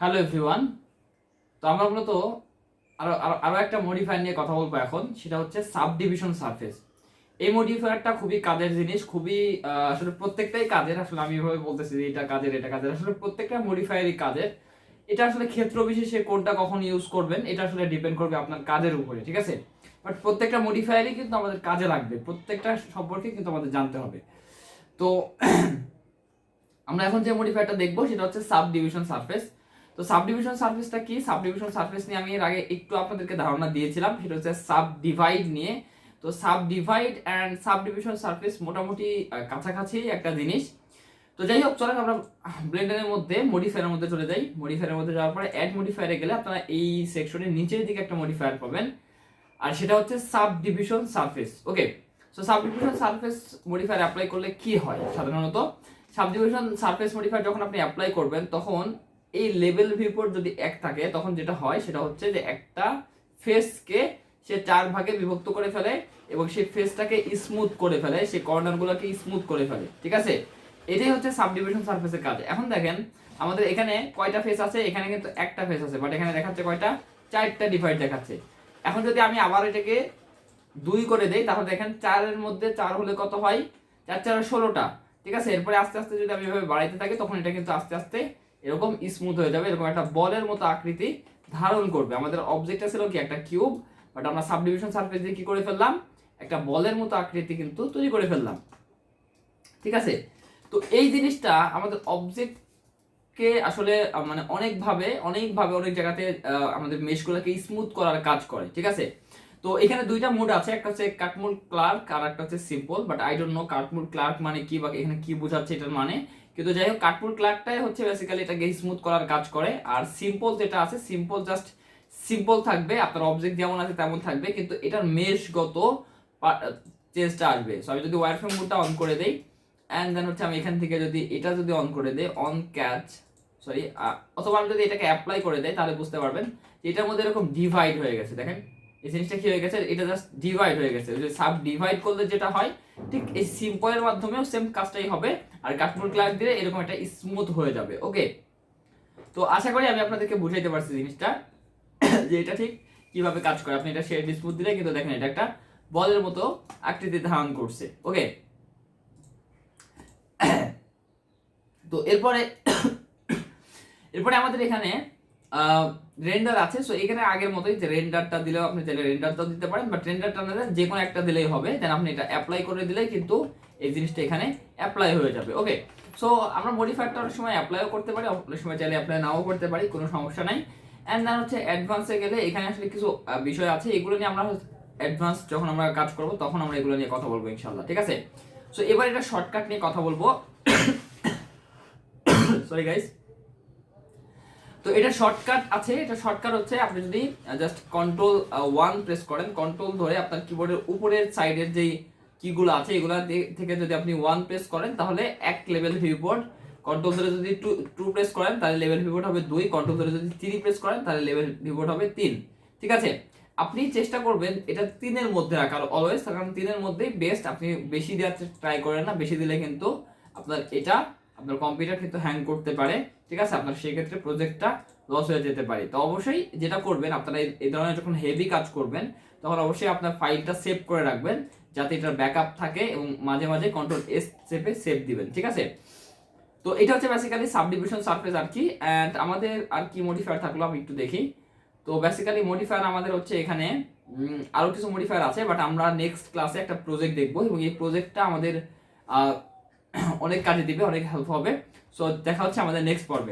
Hello everyone. তো আমরা মূলত আরো আরো আরো একটা মডিফায়ার নিয়ে কথা বলবো এখন, সেটা হচ্ছে সাবডিভিশন সারফেস। এই মডিফায়ারটা খুবই কাজের জিনিস, খুবই আসলে প্রত্যেকটাই কাজের। আসলে আমি এভাবে বলতেছি যে এটা কাজের এটা কাজের, আসলে প্রত্যেকটা মডিফায়ারই কাজের। এটা আসলে ক্ষেত্র বিশেষে কোনটা কখন ইউজ করবেন এটা আসলে ডিপেন্ড করবে আপনার কাজের উপরে, ঠিক আছে। বাট প্রত্যেকটা মডিফায়ারই কিন্তু আমাদের কাজে লাগবে, প্রত্যেকটা সম্পর্কে কিন্তু আমাদের জানতে হবে। তো আমরা এখন যে মডিফায়ারটা দেখবো সেটা হচ্ছে সাবডিভিশন সারফেস। তো সাবডিভিশন সারফেসটা কি? সাবডিভিশন সারফেস নিয়ে আমি এর আগে একটু আপনাদেরকে ধারণা দিয়েছিলাম, সেটা হচ্ছে সাবডিভাইড নিয়ে। তো সাবডিভাইড অ্যান্ড সাবডিভিশন সারফেস মোটামুটি কাছাকাছি একটা জিনিস। তো যাই হোক, চলেন আমরা ব্লেন্ডারের মধ্যে মডিফায়ারের মধ্যে চলে যাই। মডিফায়ারের মধ্যে যাওয়ার পরে অ্যাড মডিফায়ারে গেলে আপনারা এই সেকশনের নিচের দিকে একটা মডিফায়ার পাবেন, আর সেটা হচ্ছে subdivision surface. Okay, so subdivision surface modifier apply করলে কি হয়? সাধারণত সাবডিভিশন সারফেস মডিফায়ার যখন আপনি অ্যাপ্লাই করবেন তখন এই লেভেল ভিউপোর্ট যদি এক থাকে তখন যেটা হয় সেটা হচ্ছে যে একটা ফেসকে সে চার ভাগে বিভক্ত করে ফেলে এবং সেই ফেসটাকে স্মুথ করে ফেলে, সেই কর্নারগুলোকে স্মুথ করে ফেলে, ঠিক আছে। এটাই হচ্ছে সাবডিভিশন সারফেসের কাজ। এখন দেখেন আমাদের এখানে কয়টা ফেস আছে? এখানে কিন্তু একটা ফেস আছে, বাট এখানে দেখাচ্ছে কয়টা? চারটা ডিভাইড দেখাচ্ছে। এখন যদি আমি আবার এটাকে 2 করে দেই তাহলে দেখেন 4-এর মধ্যে 4 হলে কত হয়? 4 4 16টা, ঠিক আছে। এরপরে আস্তে আস্তে যদি আমি এভাবে বাড়াইতে থাকি তখন এটা কিন্তু আস্তে আস্তে এরকম স্মুথ হয়ে যাবে, এরকম একটা বলের মতো আকৃতি ধারণ করবে। আমাদের অবজেক্টটা ছিল কি? একটা কিউব, বাট আমরা সাবডিভিশন সারফেস দিয়ে কি করে ফেললাম? একটা বলের মতো আকৃতি কিন্তু তৈরি করে ফেললাম, ঠিক আছে। তো এই জিনিসটা আমাদের অবজেক্টকে আসলে মানে অনেকভাবে অনেক জায়গাতে আমাদের মেশগুলোকে স্মুথ করার কাজ করে, ঠিক আছে। তো এখানে দুইটা মোড আছে, একটা হচ্ছে কাটমোড ক্লার্ক আর একটা হচ্ছে simple, but I don't know cut mode clerk মানে কি বা এখানে কি বোঝাচ্ছে এটার মানে। কিন্তু যাই হোক, কাটমোড ক্লার্কটাই হচ্ছে বেসিক্যালি এটাকে স্মুথ করার কাজ করে, আর সিম্পল যেটা আছে সিম্পল জাস্ট সিম্পল থাকবে, আপনার অবজেক্ট যেমন আছে তেমন থাকবে, কিন্তু এটার মেশগত চেঞ্জটা আসবে। সো আমি যদি ওয়্যারফ্রেম মোডটা অন করে দেই অ্যান্ড দেন হচ্ছে আমি এখান থেকে যদি এটা যদি অন করে দেই অন ক্যাচ, সরি, অথবা আমি যদি এটাকে অ্যাপ্লাই করে দেই তাহলে বুঝতে পারবেন যে এটার মধ্যে এরকম ডিভাইড হয়ে গেছে। দেখেন এই জিনিসটা কি হয়ে গেছে? এটা জাস্ট ডিভাইড হয়ে গেছে। ওই যে সাব ডিভাইড করলে যেটা হয় ঠিক এই সিম্পলের মাধ্যমেও সেম কাজটাই হবে, আর কাটমোড ক্লাস দিলে এরকম একটা স্মুথ হয়ে যাবে। ওকে, তো আশা করি আমি আপনাদেরকে বুঝাইতে পারছি জিনিসটা যে এটা ঠিক কিভাবে কাজ করে। আপনি এটা শেড স্মুথ দিলে কিন্তু দেখেন এটা একটা বলের মতো আকৃতি ধারণ করছে। ওকে, তো এরপরে এরপরে আমাদের এখানে রেন্ডার আছে। সো এখানে আগের মতোই যে রেন্ডারটা দিলেও আপনি চাইলে রেন্ডারটাও দিতে পারেন, বাট রেন্ডারটা না যে কোনো একটা দিলেই হবে। দেন আপনি এটা অ্যাপ্লাই করে দিলেই কিন্তু এই জিনিসটা এখানে অ্যাপ্লাই হয়ে যাবে। ওকে, সো আমরা মডিফায়ারটা অনেক সময় অ্যাপ্লাইও করতে পারি, অনেক সময় চাইলে অ্যাপ্লাই নাও করতে পারি, কোনো সমস্যা নাই। অ্যান্ড দেন হচ্ছে অ্যাডভান্সে গেলে এখানে আসলে কিছু বিষয় আছে, এগুলো নিয়ে আমরা অ্যাডভান্স যখন আমরা কাজ করব তখন আমরা এগুলো নিয়ে কথা বলবো ইনশাল্লাহ, ঠিক আছে। সো এবার এটা শর্টকাট নিয়ে কথা বলবো। Sorry guys. তো এটা শর্টকাট আছে, এটা শর্টকাট হচ্ছে আপনি যদি জাস্ট কন্ট্রোল 1 প্রেস করেন, কন্ট্রোল ধরে আপনার কিবোর্ডের উপরের সাইডের যেই কিগুলো আছে এগুলো থেকে যদি আপনি 1 প্রেস করেন তাহলে এক লেভেল ভিউপোর্ট, কন্ট্রোল ধরে যদি 2 প্রেস করেন তাহলে লেভেল ভিউপোর্ট হবে 2, কন্ট্রোল ধরে যদি 3 প্রেস করেন তাহলে লেভেল ভিউপোর্ট হবে 3, ঠিক আছে। আপনি চেষ্টা করবেন এটা 3-এর মধ্যে রাখার অলওয়েজ, কারণ 3-এর মধ্যেই বেস্ট। আপনি বেশি দেওয়ার ট্রাই করেন না, বেশি দিলে কিন্তু আপনার আপনার কম্পিউটার কিন্তু হ্যাং করতে পারে, ঠিক আছে। আপনার সেই ক্ষেত্রে প্রজেক্টটা লস হয়ে যেতে পারে। তো অবশ্যই যেটা করবেন আপনারা এই ধরনের যখন হেভি কাজ করবেন তখন অবশ্যই আপনার ফাইলটা সেভ করে রাখবেন যাতে এটার ব্যাকআপ থাকে, এবং মাঝে মাঝে কন্ট্রোল-S চেপে সেভ দিবেন, ঠিক আছে। তো এটা হচ্ছে বেসিক্যালি সাবডিভিশন সারফেস আর কি। অ্যান্ড আমাদের আর কি মডিফায়ার থাকলো আমি একটু দেখি। তো বেসিক্যালি মডিফায়ার আমাদের হচ্ছে এখানে আরো কিছু মডিফায়ার আছে, বাট আমরা নেক্সট ক্লাসে একটা প্রজেক্ট দেখবো এবং এই প্রজেক্টটা আমাদের অনেক কাজে দিবে, অনেক হেল্প হবে। সো দেখা হচ্ছে আমাদের নেক্সট পর্বে।